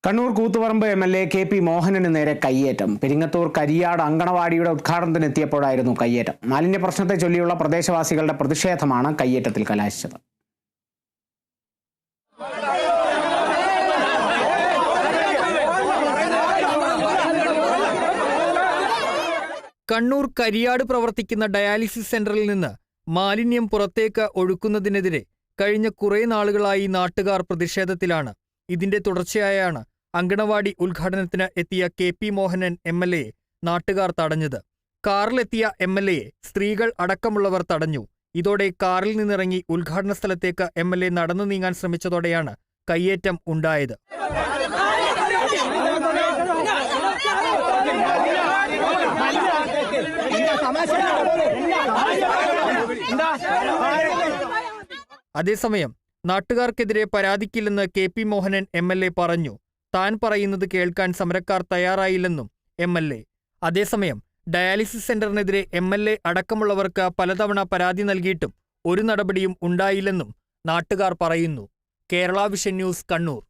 Kannur Koothuparamba MLA. K P. Mohanan നേരെ കയ്യേറ്റം. പെരിങ്ങത്തൂർ കരിയാട് അങ്കണവാടിയുടെ ഉദ്ഘാടനത്തിനെത്തിയപ്പോഴായിരുന്നു കയ്യേറ്റം. മാലിന്യ പ്രശ്നത്തെ ചൊല്ലിയുള്ള പ്രദേശവാസികളുടെ പ്രതിഷേധമാണ് കയ്യേറ്റത്തിൽ കലാശിച്ചത്. കണ്ണൂർ കരിയാട് പ്രവർത്തിക്കുന്ന ഡയാലിസിസ് സെന്ററിൽ നിന്ന് മാലിന്യം പുറത്തേക്ക് ഒഴുക്കുന്നതിനെതിരെ കഴിഞ്ഞ കുറേ നാളുകളായി നാട്ടുകാർ പ്രതിഷേധത്തിലാണ്. ഇതിന്റെ തുടർച്ചയായാണ് അങ്കണവാടി ഉദ്ഘാടനത്തിന് എത്തിയ കെ.പി. മോഹനൻ എം.എൽ.എയെ നാട്ടുകാർ തടഞ്ഞത്. കാറിലെത്തിയ എം.എൽ.എയെ സ്ത്രീകൾ അടക്കമുള്ളവർ തടഞ്ഞു. ഇതോടെ കാറിൽ നിന്നിറങ്ങി ഉദ്ഘാടന സ്ഥലത്തേക്ക് എം.എൽ.എ. നടന്നു നീങ്ങാൻ ശ്രമിച്ചതോടെയാണ് കയ്യേറ്റം ഉണ്ടായത്. അതേസമയം നാട്ടുകാർക്കെതിരെ പരാതിക്കില്ലെന്ന് കെ.പി. മോഹനൻ എം.എൽ.എ. പറഞ്ഞു. താൻ പറയുന്നത് കേൾക്കാൻ സമരക്കാർ തയ്യാറായില്ലെന്നും എം.എൽ.എ. അതേസമയം ഡയാലിസിസ് സെന്ററിനെതിരെ എം.എൽ.എ. അടക്കമുള്ളവർക്ക് പലതവണ പരാതി നൽകിയിട്ടും ഒരു നടപടിയും ഉണ്ടായില്ലെന്നും നാട്ടുകാർ പറയുന്നു. Kerala vision news, Kannur.